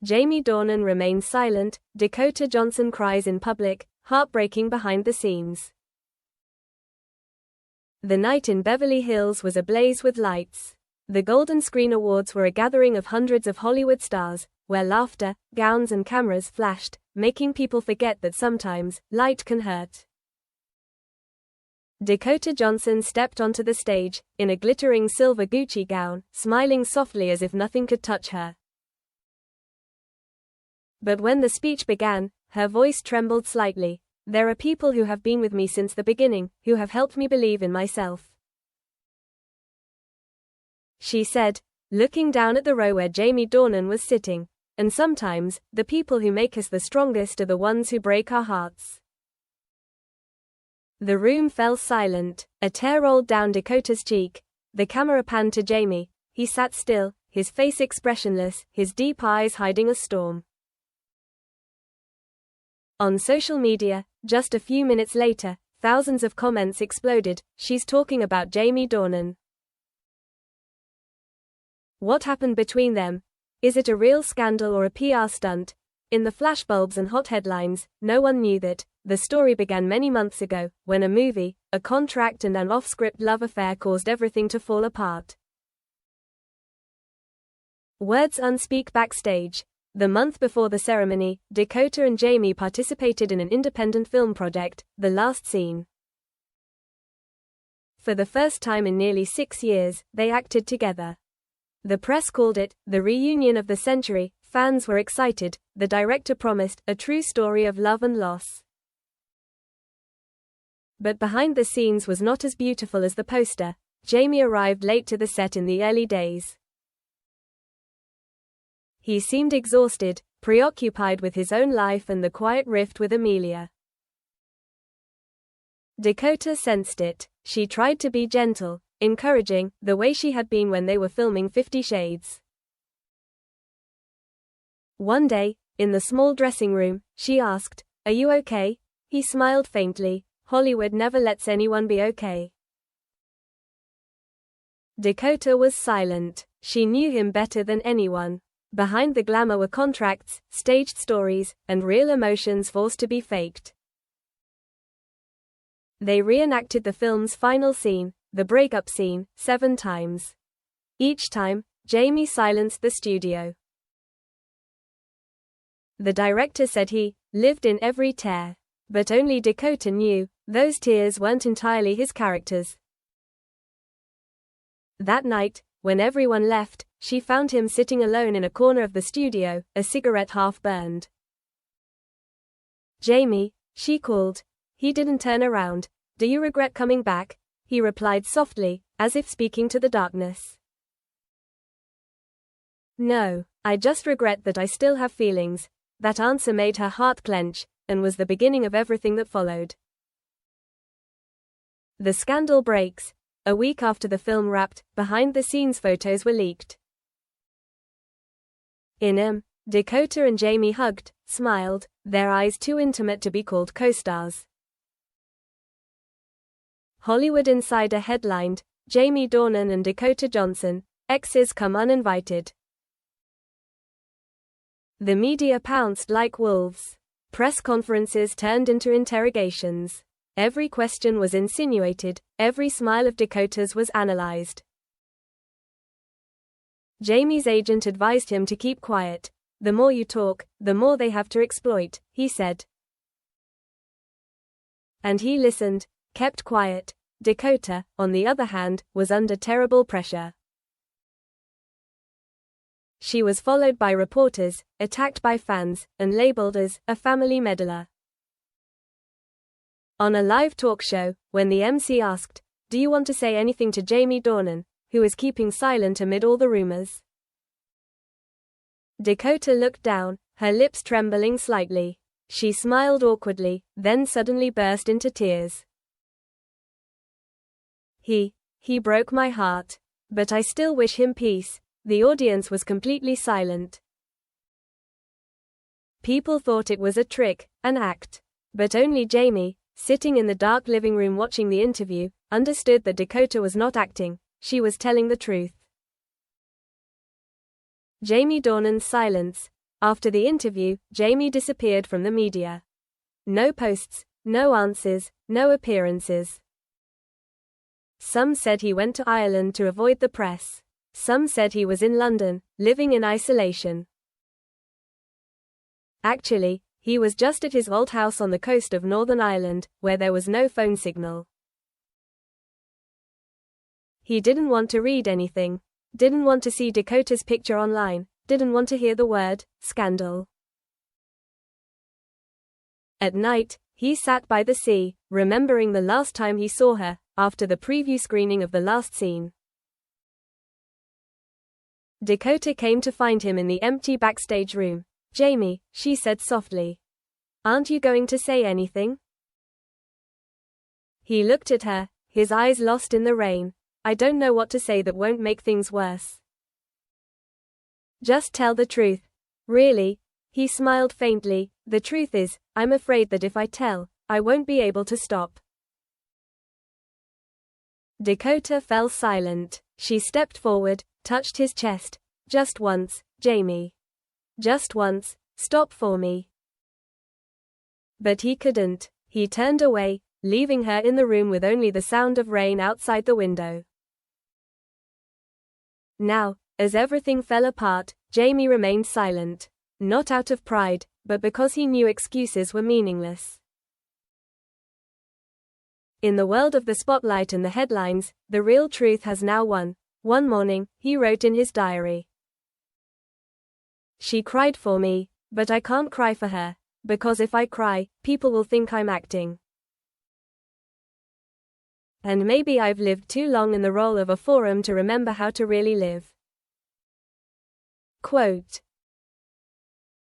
Jamie Dornan remains silent, Dakota Johnson cries in public, heartbreaking behind the scenes. The night in Beverly Hills was ablaze with lights. The Golden Screen Awards were a gathering of hundreds of Hollywood stars, where laughter, gowns and cameras flashed, making people forget that sometimes, light can hurt. Dakota Johnson stepped onto the stage, in a glittering silver Gucci gown, smiling softly as if nothing could touch her. But when the speech began, her voice trembled slightly. "There are people who have been with me since the beginning, who have helped me believe in myself," she said, looking down at the row where Jamie Dornan was sitting. "And sometimes, the people who make us the strongest are the ones who break our hearts." The room fell silent. A tear rolled down Dakota's cheek. The camera panned to Jamie. He sat still, his face expressionless, his deep eyes hiding a storm. On social media, just a few minutes later, thousands of comments exploded. "She's talking about Jamie Dornan. What happened between them? Is it a real scandal or a PR stunt?" In the flashbulbs and hot headlines, no one knew that the story began many months ago, when a movie, a contract and an off-script love affair caused everything to fall apart. Words unspeak backstage. The month before the ceremony, Dakota and Jamie participated in an independent film project, The Last Scene. For the first time in nearly 6 years, they acted together. The press called it the reunion of the century. Fans were excited. The director promised a true story of love and loss. But behind the scenes was not as beautiful as the poster. Jamie arrived late to the set in the early days. He seemed exhausted, preoccupied with his own life and the quiet rift with Amelia. Dakota sensed it. She tried to be gentle, encouraging, the way she had been when they were filming 50 Shades. One day, in the small dressing room, she asked, "Are you okay?" He smiled faintly. "Hollywood never lets anyone be okay." Dakota was silent. She knew him better than anyone. Behind the glamour were contracts, staged stories, and real emotions forced to be faked. They reenacted the film's final scene, the breakup scene, 7 times. Each time, Jamie silenced the studio. The director said he lived in every tear. But only Dakota knew, those tears weren't entirely his character's. That night, when everyone left, she found him sitting alone in a corner of the studio, a cigarette half burned. "Jamie," she called. He didn't turn around. "Do you regret coming back?" he replied softly, as if speaking to the darkness. "No, I just regret that I still have feelings." That answer made her heart clench, and was the beginning of everything that followed. The scandal breaks. A week after the film wrapped, behind-the-scenes photos were leaked. In them, Dakota and Jamie hugged, smiled, their eyes too intimate to be called co-stars. Hollywood Insider headlined, "Jamie Dornan and Dakota Johnson, exes come uninvited." The media pounced like wolves. Press conferences turned into interrogations. Every question was insinuated, every smile of Dakota's was analyzed. Jamie's agent advised him to keep quiet. "The more you talk, the more they have to exploit," he said. And he listened, kept quiet. Dakota, on the other hand, was under terrible pressure. She was followed by reporters, attacked by fans, and labeled as a family meddler. On a live talk show, when the MC asked, "Do you want to say anything to Jamie Dornan, who is keeping silent amid all the rumors?" Dakota looked down, her lips trembling slightly. She smiled awkwardly, then suddenly burst into tears. He broke my heart. But I still wish him peace." The audience was completely silent. People thought it was a trick, an act. But only Jamie, sitting in the dark living room watching the interview, understood that Dakota was not acting, she was telling the truth. Jamie Dornan's silence, After the interview, Jamie disappeared from the media. No posts, no answers, no appearances. Some said he went to Ireland to avoid the press. Some said he was in London, living in isolation. Actually, he was just at his old house on the coast of Northern Ireland, where there was no phone signal. He didn't want to read anything. Didn't want to see Dakota's picture online. Didn't want to hear the word scandal. At night, he sat by the sea, remembering the last time he saw her, after the preview screening of the last scene. Dakota came to find him in the empty backstage room. "Jamie," she said softly. "Aren't you going to say anything?" He looked at her, his eyes lost in the rain. "I don't know what to say that won't make things worse." "Just tell the truth." "Really?" He smiled faintly. "The truth is, I'm afraid that if I tell, I won't be able to stop." Dakota fell silent. She stepped forward, touched his chest. "Just once, Jamie. Just once, stop for me." But he couldn't. He turned away, leaving her in the room with only the sound of rain outside the window. Now, as everything fell apart, Jamie remained silent. Not out of pride, but because he knew excuses were meaningless. In the world of the spotlight and the headlines, the real truth has now won. One morning, he wrote in his diary. "She cried for me, but I can't cry for her, because if I cry, people will think I'm acting. And maybe I've lived too long in the role of a forum to remember how to really live." Quote,